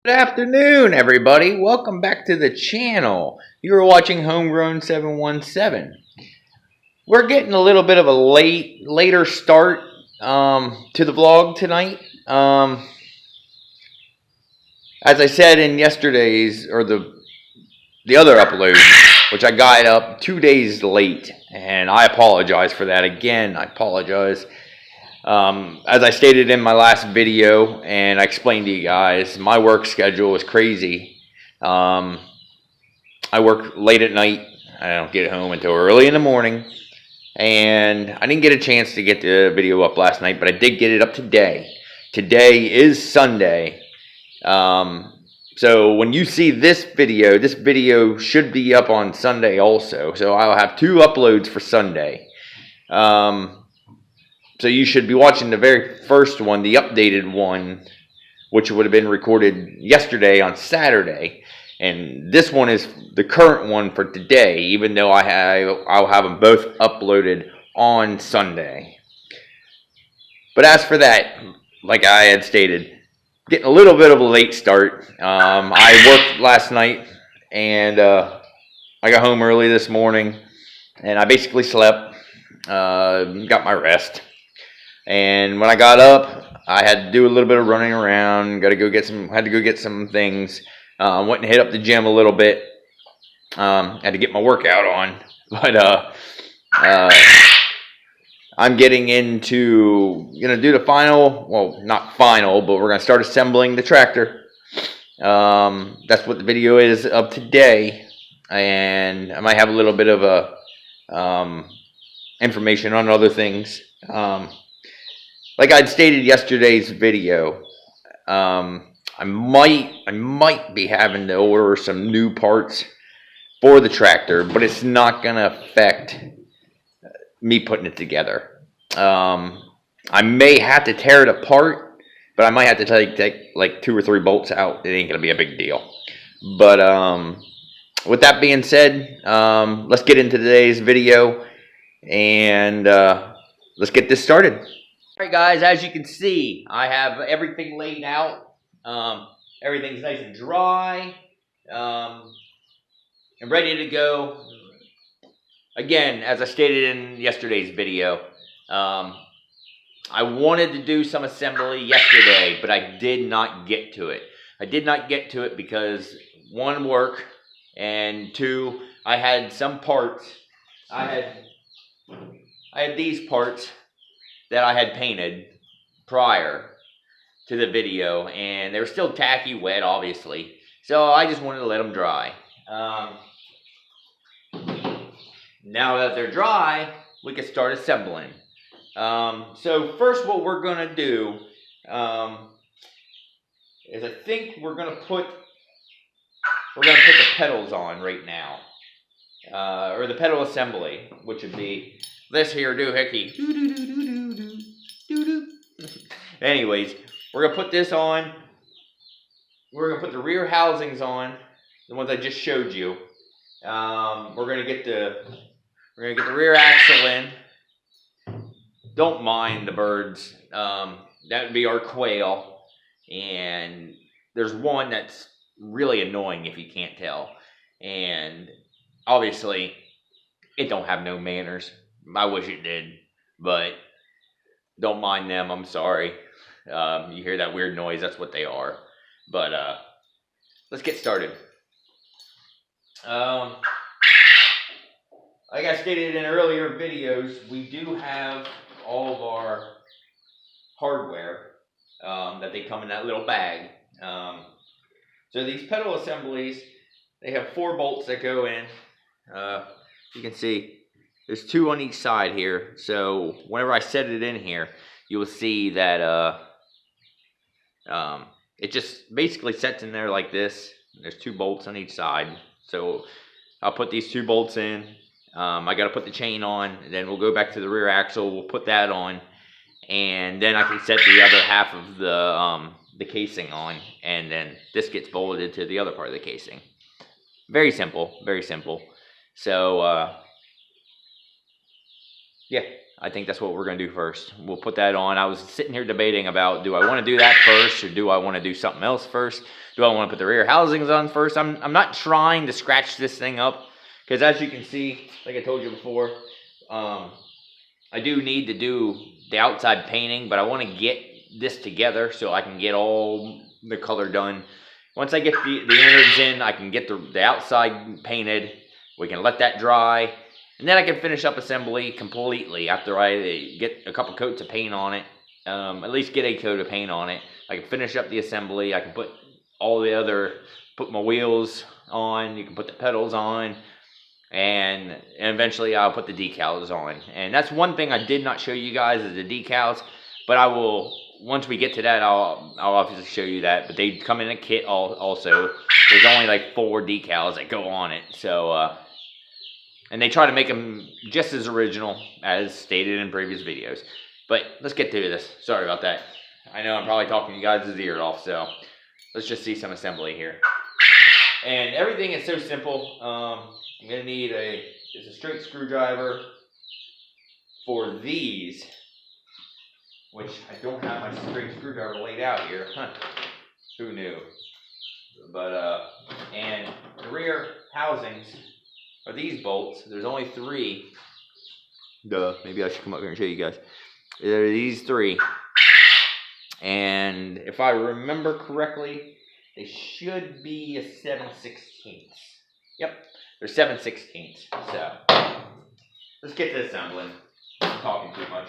Good afternoon, everybody. Welcome back to the channel. You're watching Homegrown 717. We're getting a little bit of a later start to the vlog tonight. As I said in yesterday's or the other upload, which I got up 2 days late, and I apologize for that again. I apologize. As I stated in my last video, and I explained to you guys, my work schedule is crazy. I work late at night. I don't get home until early in the morning, and I didn't get a chance to get the video up last night, but I did get it up today. Today is Sunday. So when you see this video should be up on Sunday also. So I'll have 2 uploads for Sunday. So you should be watching the very first one, the updated one, which would have been recorded yesterday on Saturday. And this one is the current one for today, even though I'll have them both uploaded on Sunday. But as for that, like I had stated, getting a little bit of a late start. I worked last night, and I got home early this morning, and I basically slept, got my rest. And when I got up, I had to do a little bit of running around. Had to go get some things. Went and hit up the gym a little bit. Had to get my workout on. But I'm getting into gonna do the final. Well, not final, but we're gonna start assembling the tractor. That's what the video is of today, and I might have a little bit of a information on other things. Like I'd stated yesterday's video, I might be having to order some new parts for the tractor, but it's not gonna affect me putting it together. I may have to tear it apart, but I might have to take like 2 or 3 bolts out. It ain't gonna be a big deal. But with that being said, let's get into today's video, and let's get this started. Alright guys, as you can see, I have everything laid out. Everything's nice and dry. And ready to go. Again, as I stated in yesterday's video, I wanted to do some assembly yesterday, but I did not get to it. I did not get to it because 1, work, and 2, I had some parts. I had these parts that I had painted prior to the video, and they were still tacky wet, obviously. So I just wanted to let them dry. Now that they're dry, we can start assembling. So first, what we're gonna do is I think we're gonna put the pedals on right now, or the pedal assembly, which would be this here doohickey. Anyways, we're gonna put this on. We're gonna put the rear housings on, the ones I just showed you. We're gonna get the rear axle in. Don't mind the birds. That would be our quail, and there's one that's really annoying if you can't tell, and obviously it don't have no manners. I wish it did, but don't mind them. I'm sorry. You hear that weird noise, that's what they are. But let's get started. Like I stated in earlier videos, we do have all of our hardware that they come in that little bag. So these pedal assemblies, they have 4 bolts that go in. You can see there's 2 on each side here. So whenever I set it in here, you will see that it just basically sets in there like this. There's 2 bolts on each side. So I'll put these 2 bolts in. I got to put the chain on, and then we'll go back to the rear axle. We'll put that on, and then I can set the other half of the casing on, and then this gets bolted to the other part of the casing. Very simple, very simple. So yeah, I think that's what we're going to do first. We'll put that on. I was sitting here debating about, do I want to do that first, or do I want to do something else first? Do I want to put the rear housings on first? I'm not trying to scratch this thing up, because as you can see, like I told you before, I do need to do the outside painting, but I want to get this together so I can get all the color done. Once I get the innards in, I can get the outside painted. We can let that dry. And then I can finish up assembly completely after I get a couple coats of paint on it. At least get a coat of paint on it. I can finish up the assembly. I can put all the other, put my wheels on. You can put the pedals on. And eventually I'll put the decals on. And that's one thing I did not show you guys is the decals. But I will, once we get to that, I'll obviously show you that. But they come in a kit also. There's only like 4 decals that go on it. So, and they try to make them just as original as stated in previous videos. But let's get to this. Sorry about that. I know I'm probably talking you guys' ears off, so let's just see some assembly here. And everything is so simple. I'm going to need a straight screwdriver for these, which I don't have my straight screwdriver laid out here. Huh. Who knew? But, and the rear housings are these bolts. There's only 3. Duh, maybe I should come up here and show you guys. There are these 3. And if I remember correctly, they should be a 7/16. Yep, they're 7/16. So, let's get to assembling. I'm talking too much.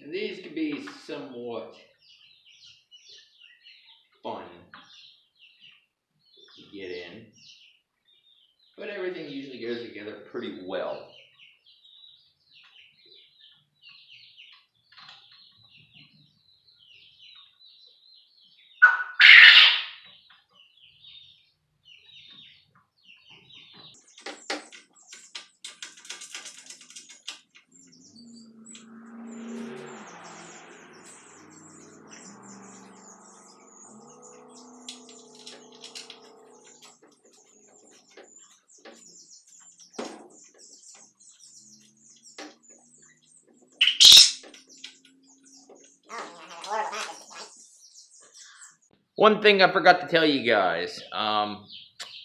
And these can be somewhat fun to get in, but everything usually goes together pretty well. One thing I forgot to tell you guys,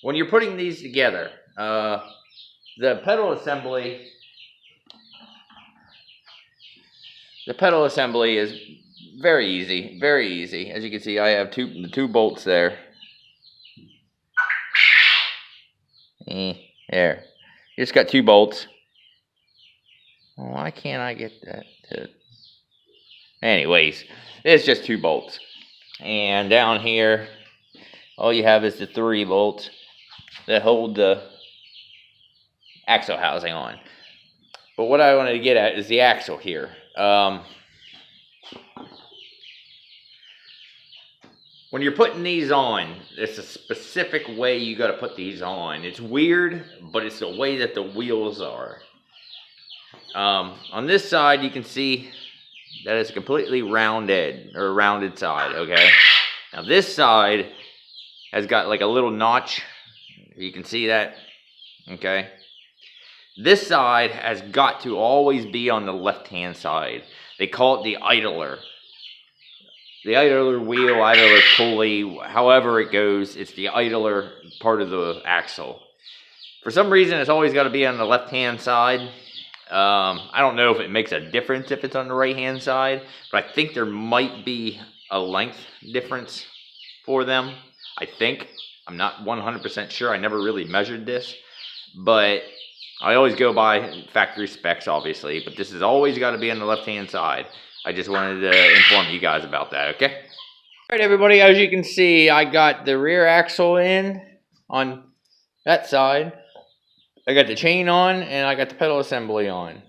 when you're putting these together, the pedal assembly is very easy, very easy. As you can see, I have the two bolts there. There. You just got 2 bolts. Why can't I get that to... Anyways, it's just 2 bolts. And down here, all you have is the 3 bolts that hold the axle housing on. But what I wanted to get at is the axle here. When you're putting these on, it's a specific way you got to put these on. It's weird, but it's the way that the wheels are. On this side, you can see that it's completely rounded, or rounded side, okay? Now this side has got like a little notch. You can see that, okay? This side has got to always be on the left-hand side. They call it the idler. The idler wheel, idler pulley, however it goes, it's the idler part of the axle. For some reason, it's always got to be on the left-hand side. I don't know if it makes a difference if it's on the right-hand side, but I think there might be a length difference for them. I think. I'm not 100% sure. I never really measured this, but I always go by factory specs, obviously. But this has always got to be on the left-hand side. I just wanted to inform you guys about that, okay? All right, everybody, as you can see, I got the rear axle in on that side. I got the chain on, and I got the pedal assembly on.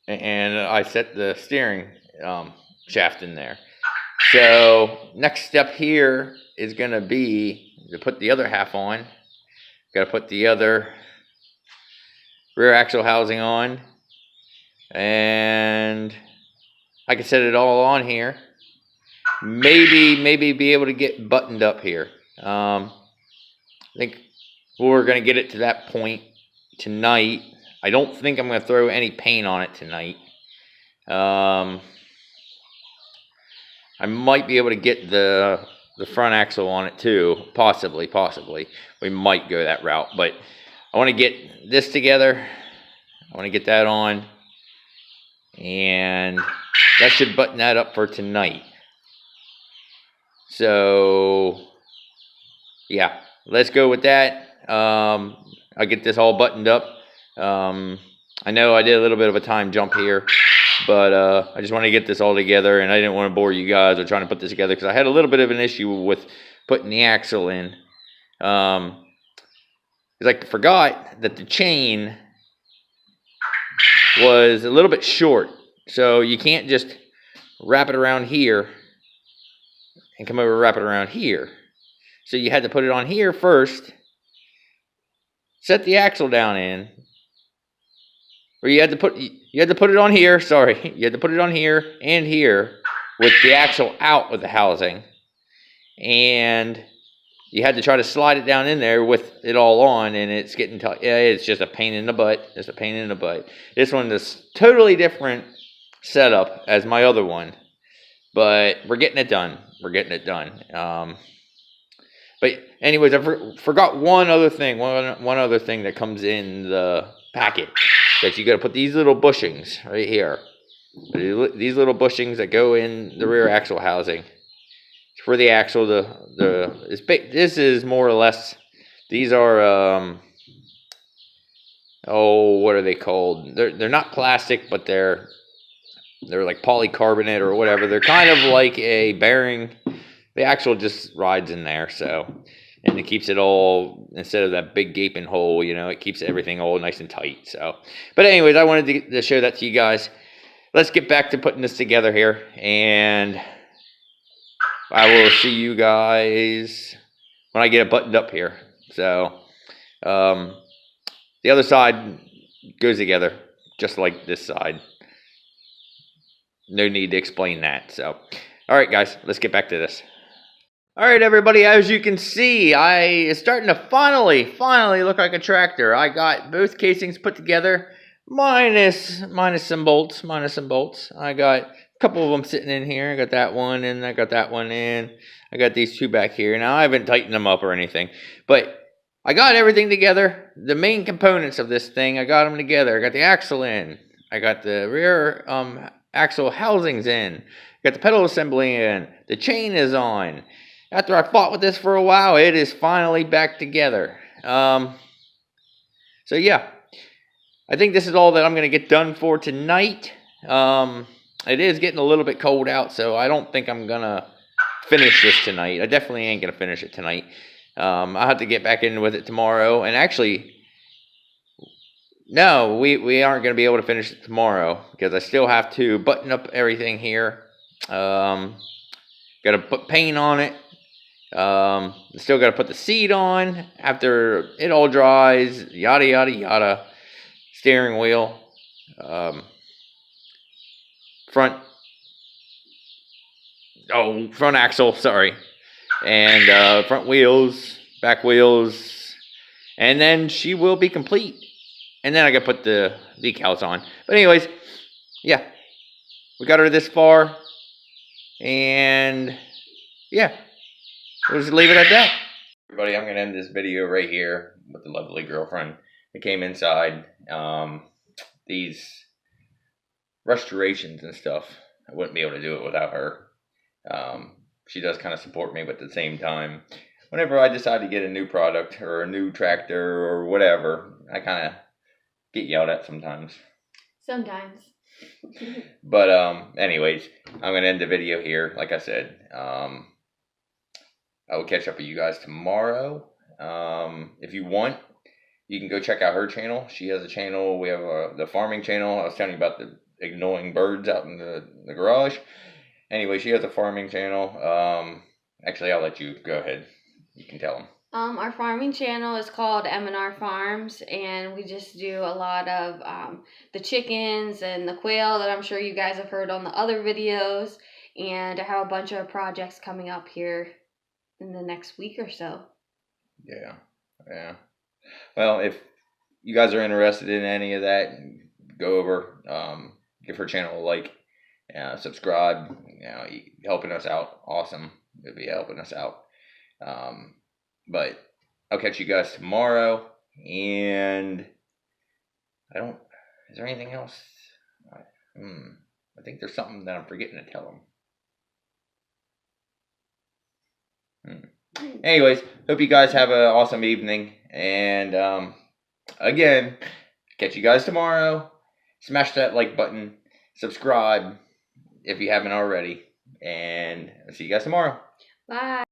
And I set the steering shaft in there. So next step here is going to be to put the other half on. Got to put the other rear axle housing on, and I can set it all on here. Maybe be able to get buttoned up here. I think we're going to get it to that point tonight. I don't think I'm going to throw any paint on it tonight. I might be able to get the front axle on it too, possibly. We might go that route, but I want to get this together. I want to get that on, and that should button that up for tonight. So yeah, let's go with that. I'll get this all buttoned up. I know I did a little bit of a time jump here, but I just want to get this all together, and I didn't want to bore you guys with trying to put this together because I had a little bit of an issue with putting the axle in. Because I forgot that the chain was a little bit short, so you can't just wrap it around here and come over and wrap it around here. So you had to put it on here first, set the axle down in, or you had to put it on here. Sorry, you had to put it on here and here with the axle out of the housing, and you had to try to slide it down in there with it all on, and it's getting tight. Yeah, it's just a pain in the butt. It's a pain in the butt. This one is totally different setup as my other one, but we're getting it done. But anyways, I forgot one other thing that comes in the packet, that you got to put these little bushings right here. These little bushings that go in the rear axle housing. For the axle, this is more or less, these are what are they called? They're not plastic, but they're like polycarbonate or whatever. They're kind of like a bearing. The axle just rides in there, and it keeps it all, instead of that big gaping hole, it keeps everything all nice and tight. So, but anyways, I wanted to show that to you guys. Let's get back to putting this together here, and I will see you guys when I get it buttoned up here. So, the other side goes together just like this side. No need to explain that. So, all right, guys, let's get back to this. All right, everybody, as you can see, it's starting to finally look like a tractor. I got both casings put together, minus some bolts. I got a couple of them sitting in here. I got that one, and I got that one in. I got these two back here. Now, I haven't tightened them up or anything, but I got everything together. The main components of this thing, I got them together. I got the axle in. I got the rear axle housings in. I got the pedal assembly in. The chain is on. After I fought with this for a while, it is finally back together. So yeah, I think this is all that I'm going to get done for tonight. It is getting a little bit cold out, so I don't think I'm going to finish this tonight. I definitely ain't going to finish it tonight. I'll have to get back in with it tomorrow. And actually, no, we aren't going to be able to finish it tomorrow because I still have to button up everything here. Got to put paint on it. Still got to put the seat on after it all dries, yada yada yada. Steering wheel, front axle, sorry, and front wheels, back wheels, and then she will be complete. And then I got to put the decals on. But anyways, yeah, we got her this far, and yeah. We'll just leave it at that. Everybody, I'm going to end this video right here with the lovely girlfriend that came inside. These restorations and stuff, I wouldn't be able to do it without her. she does kind of support me, but at the same time, whenever I decide to get a new product or a new tractor or whatever, I kind of get yelled at sometimes. Sometimes. But anyways, I'm gonna end the video here. Like I said, I will catch up with you guys tomorrow. If you want, you can go check out her channel. She has a channel. We have the farming channel. I was telling you about the annoying birds out in the garage. Anyway, she has a farming channel. Actually, I'll let you go ahead. You can tell them. Our farming channel is called M&R Farms, and we just do a lot of the chickens and the quail that I'm sure you guys have heard on the other videos. And I have a bunch of projects coming up here in the next week or so. Yeah. Well, if you guys are interested in any of that, go over, give her channel a like, subscribe. Helping us out. Awesome. It'll be helping us out. But I'll catch you guys tomorrow. And is there anything else? I think there's something that I'm forgetting to tell them. Anyways, hope you guys have an awesome evening. And again, catch you guys tomorrow. Smash that like button. Subscribe if you haven't already. And I'll see you guys tomorrow. Bye.